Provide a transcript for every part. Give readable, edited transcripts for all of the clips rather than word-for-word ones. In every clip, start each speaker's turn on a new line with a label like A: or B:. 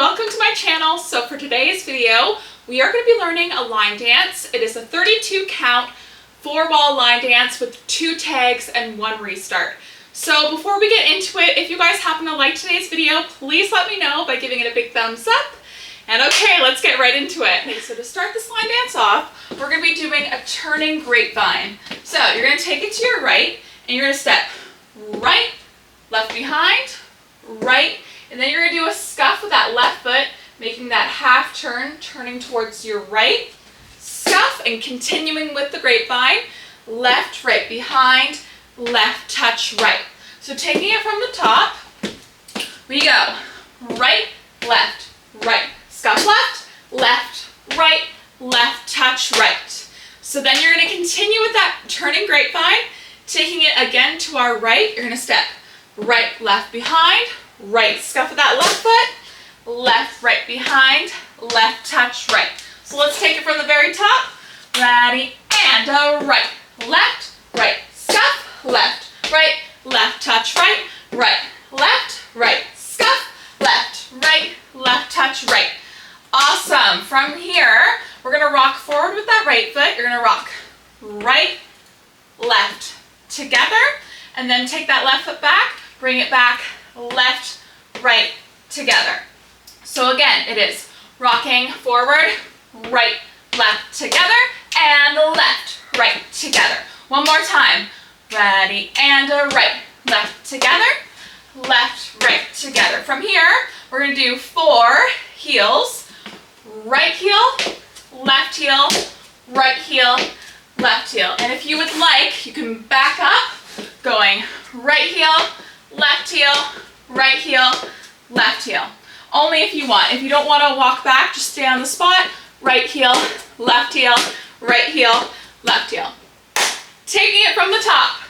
A: welcome to my channel. So for today's video, we are going to be learning a line dance. It is a 32 count, 4-wall line dance with 2 tags and 1 restart. So before we get into it, if you guys happen to like today's video, please let me know by giving it a big thumbs up. And okay, let's get right into it. Okay, so to start this line dance off, we're going to be doing a turning grapevine. So you're going to take it to your right, and you're going to step right, left behind, right, and then you're going to do a scuff with that left foot, making that half turn, turning towards your right, scuff, and continuing with the grapevine, left, right behind, left, touch, right. So taking it from the top, we go right, left, right, scuff left, left, right, left, touch, right. So then you're going to continue with that turning grapevine, taking it again to our right. You're going to step right, left behind, right, scuff with that left foot, left, right behind, left, touch, right. So let's take it from the very top. Ready, and a right, left, right, scuff, left, touch, right, left, scuff, left, touch, right. Awesome. From here, we're going to rock forward with that right foot. You're going to rock right, left, together, and then take that left foot back, bring it back, left, right, together. So again, it is rocking forward, right, left, together, and left, right, together. One more time. Ready, and a right, left, together, left, right, together. From here, we're going to do 4 heels, right heel, left heel, right heel, left heel. And if you would like, you can back up, going right heel, left heel, right heel, left heel. Only if you want. If you don't want to walk back, just stay on the spot. Right heel, left heel, right heel, left heel. Taking it from the top,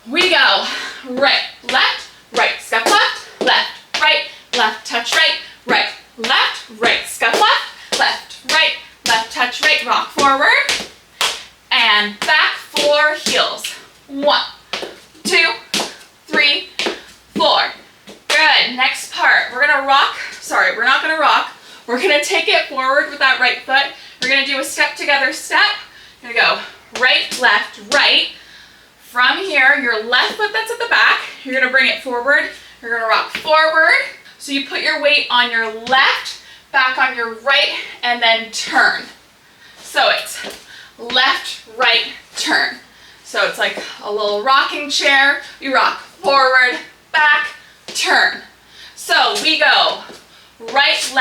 A: we go right, scuff left, left, touch right, left, scuff left, touch right, rock forward, and back 4 heels. 1, 2, 3, 4. Good. Next part, we're going to rock, we're not going to rock. We're going to take it forward with that right foot. We're going to do a step together step. You're going to go right, left, right. From here, your left foot that's at the back, you're going to bring it forward. You're going to rock forward. So you put your weight on your left, back on your right, and then turn. So it's left, right, turn. So it's like a little rocking chair. You rock forward, back, turn. So we go right,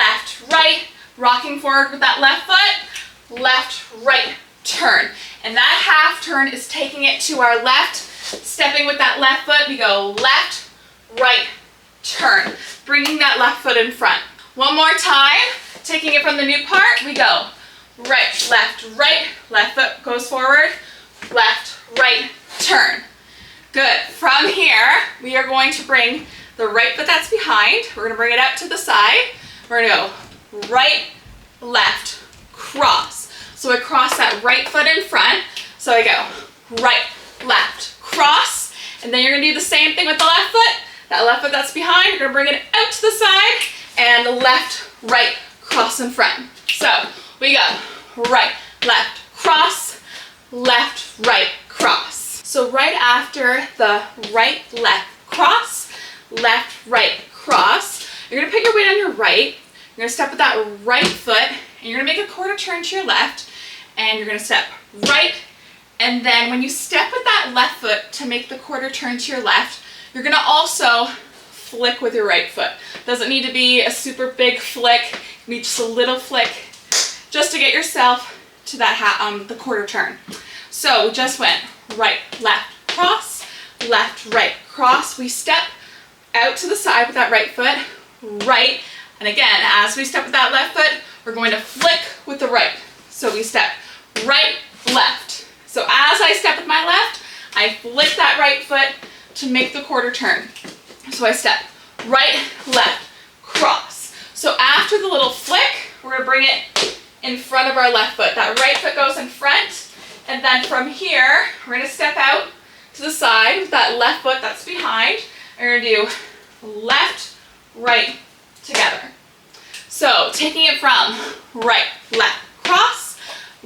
A: right, rocking forward with that left foot, left, right, turn. And that half turn is taking it to our left, stepping with that left foot. We go left, right, turn, bringing that left foot in front. One more time, taking it from the new part, we go right, left foot goes forward, left, right, turn. Good. From here, we are going to bring the right foot that's behind. We're going to bring it out to the side. We're going to go right, left, cross. So I cross that right foot in front. So I go right, left, cross. And then you're going to do the same thing with the left foot. That left foot that's behind, you're going to bring it out to the side and left, right, cross in front. So we go right, left, cross, left, right, cross. So right after the right, left, cross, left, right, cross, you're going to put your weight on your right. You're going to step with that right foot, and you're going to make a quarter turn to your left, and you're going to step right, and then when you step with that left foot to make the quarter turn to your left, you're going to also flick with your right foot. Doesn't need to be a super big flick, you need just a little flick, just to get yourself to that the quarter turn. So we just went right, left, cross, left, right, cross. We step out to the side with that right foot, right, and again, as we step with that left foot, we're going to flick with the right. So we step right, left. So as I step with my left, I flick that right foot to make the quarter turn. So I step right, left, cross. So after the little flick, we're going to bring it in front of our left foot. That right foot goes in front, and then from here, we're going to step out to the side with that left foot that's behind. And we're going to do left, right, together. So taking it from right, left, cross,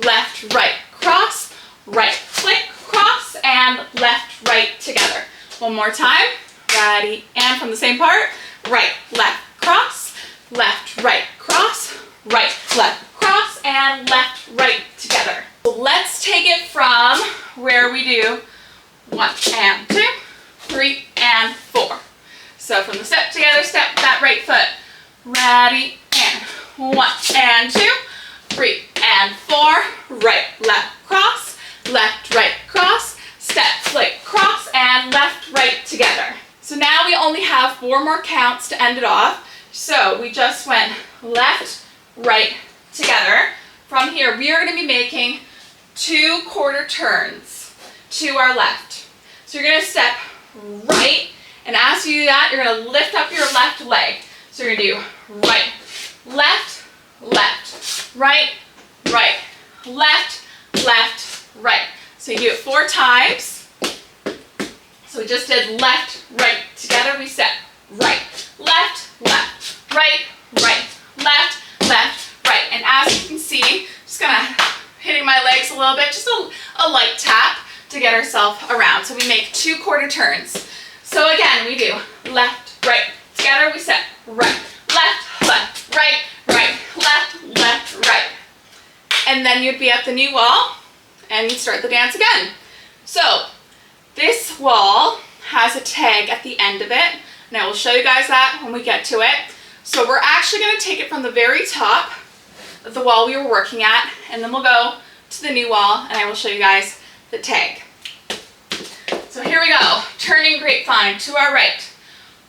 A: left, right, cross, right, flick, cross, and left, right together. One more time. Ready, and from the same part, right, left, cross, left, right, cross, right, left, cross, and left, right together. So let's take it from where we do 1 and 2, 3 and 4. So from the step together, step that right foot. Ready, and 1 and 2, 3 and 4, right, left, cross, left, right, cross, step, flick, cross, and left, right together. So now we only have 4 more counts to end it off. So we just went left, right together. From here, we are going to be making 2 quarter turns to our left. So you're going to step right, and as you do that, you're going to lift up your left leg. So you're going to do right, left, left, right, right, left, left, right. So you do it 4 times. So we just did left, right together. We step right, left, left, right, right, left, left, right. And as you can see, just kind of hitting my legs a little bit, just a light tap to get ourselves around. So we make 2 quarter turns. So again, we do left, right, together. We step right, left, left, right, right, left, left, right. And then you'd be at the new wall and you'd start the dance again. So this wall has a tag at the end of it, and I will show you guys that when we get to it. So we're actually going to take it from the very top of the wall we were working at, and then we'll go to the new wall and I will show you guys the tag. So here we go, turning grapevine to our right.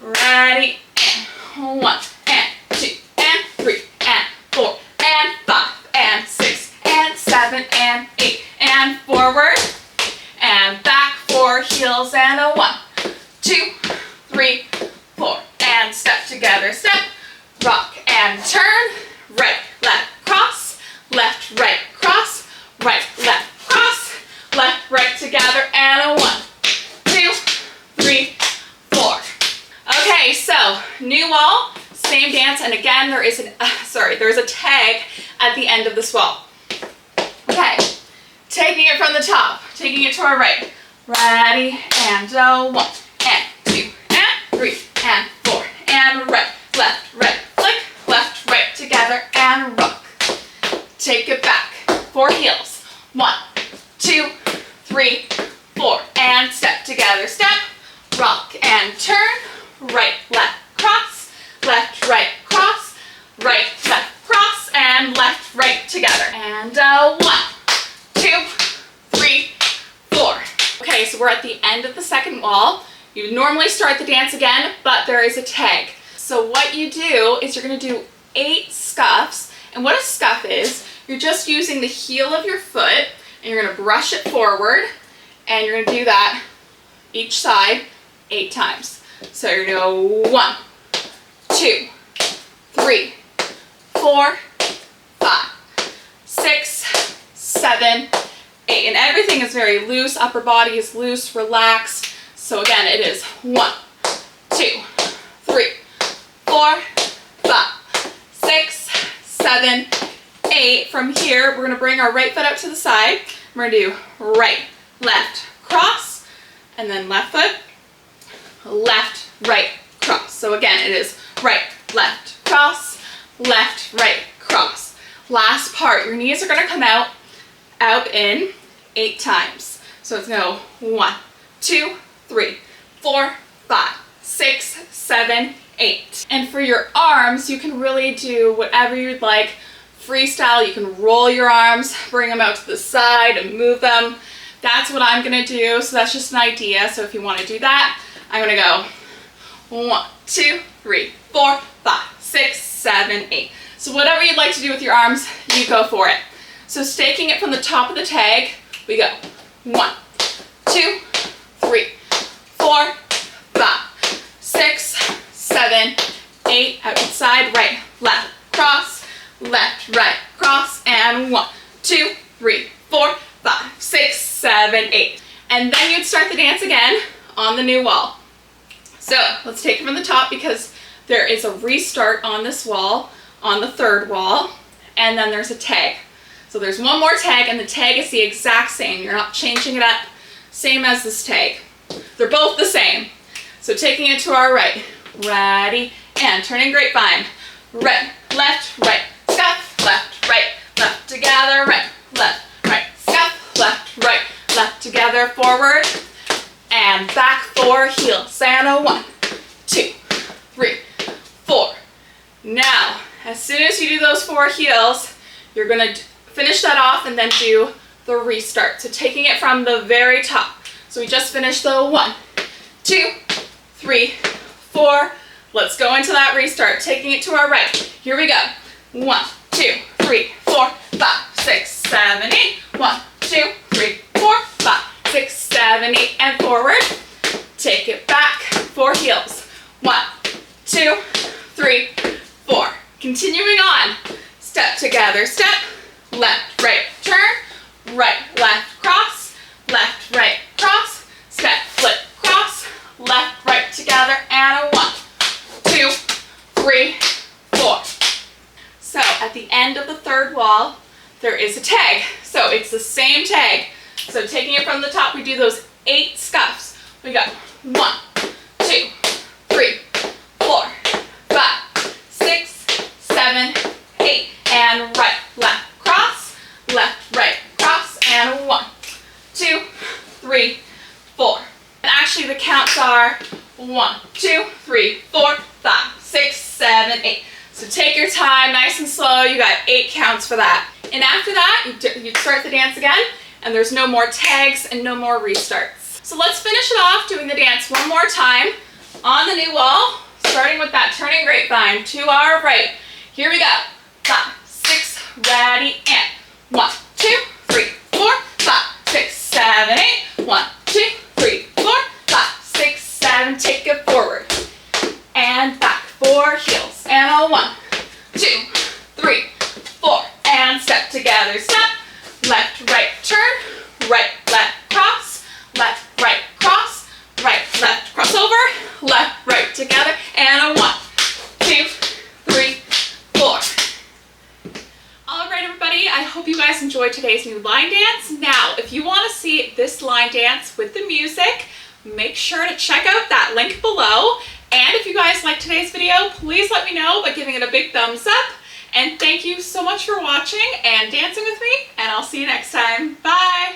A: Ready, and 1 and 2 and 3 and 4 and 5 and 6 and 7 and 8 and forward and back, 4 heels and a 1, 2, 3, 4 and step together, step, rock and turn, right, left, cross, left, right, cross, right, left, cross, left, right together, and a 1, 2, 3, 4. Okay, so new wall, same dance, and again there is there's a tag at the end of this wall. Okay, taking it from the top, taking it to our right. Ready, and 1 and 2 and 3 and 4 and right, left, right, flick, left, right together, and rock. Take it back, 4 heels. 1, 2, 3, 4, and step together, step, rock and turn, right, left, cross, left, right, cross, right, left, cross, and left, right together. And 1, 2, 3, 4. Okay, so we're at the end of the second wall. You normally start the dance again, but there is a tag. So what you do is you're going to do 8 scuffs, and what a scuff is, you're just using the heel of your foot, and you're going to brush it forward, and you're going to do that each side 8 times. So you're going to go 1, 2, 3, 4, 5, 6, 7, 8. And everything is very loose. Upper body is loose, relaxed. So again, it is 1, 2, 3, 4, 5, 6, 7, 8. From here, we're going to bring our right foot up to the side. We're going to do right, left, cross, and then left foot, left, right, cross. So again, it is right, left, cross, left, right, cross. Last part, your knees are going to come out in 8 times. So it's going to go 1, 2, 3, 4, 5, 6, 7, 8. And for your arms, you can really do whatever you'd like. Freestyle, you can roll your arms, bring them out to the side and move them. That's what I'm going to do. So that's just an idea. So if you want to do that, I'm going to go 1, 2, 3, 4, 5, 6, 7, 8. So whatever you'd like to do with your arms, you go for it. So staking it from the top of the tag, we go 1, 2, 3, 4, 5, 6, 7, 8. Outside, right, left, cross, left, right, cross, and 1, 2, 3, 4, 5, 6, 7, 8. And then you'd start the dance again on the new wall. So let's take it from the top because there is a restart on this wall on the third wall, and then there's a tag. So there's one more tag, and the tag is the exact same. You're not changing it up. Same as this tag. They're both the same. So taking it to our right. Ready, and turning grapevine. Right, left, right, scuff, left, together, right, scuff, left, together, forward, and back, 4 heels. And a 1, 2, 3, 4. Now, as soon as you do those 4 heels, you're gonna finish that off and then do the restart. So taking it from the very top. So we just finished the 1, 2, 3, 4. Let's go into that restart, taking it to our right. Here we go. 1, 2, 3, 4, 5, 6, 7, 8. 1, 2, 3, 4, 5, 6, 7, 8, and forward. Take it back, 4 heels. 1, 2, 3, 4. Continuing on. Step together, step. Left, right, turn. Right, left, cross. Left, right, cross. Step, flip, cross. Left, right, together, and a 1, 2, 3, 4. So at the end of the third wall, there is a tag. So it's the same tag. So taking it from the top, we do those 8 scuffs. We got 1, 2, 3, 4, 5, 6, 7, 8, and right, left, cross, left, right, cross, and 1, 2, 3, 4. And actually the counts are 1, 2, 3, 4, 5, 6, 7, 8. So take your time, nice and slow. You got 8 counts for that. And after that, you start the dance again, and there's no more tags and no more restarts. So let's finish it off doing the dance one more time on the new wall, starting with that turning grapevine to our right. Here we go. 5, 6, ready, and 1, 2, 3, 4, 5, 6, 7, 8. 1, 2, 3, 4, 5, 6, 7. Take it forward and back, 4 heels, and a 1, 2, 3, 4, and step together, step. Left, right, turn. Right, left, cross. Left, right, cross. Right, left, cross over. Left, right, together, and a 1, 2, 3, 4. All right, everybody, I hope you guys enjoyed today's new line dance. Now, if you want to see this line dance with the music, make sure to check out that link below. And if you guys liked today's video, please let me know by giving it a big thumbs up. And thank you so much for watching and dancing with me, and I'll see you next time. Bye!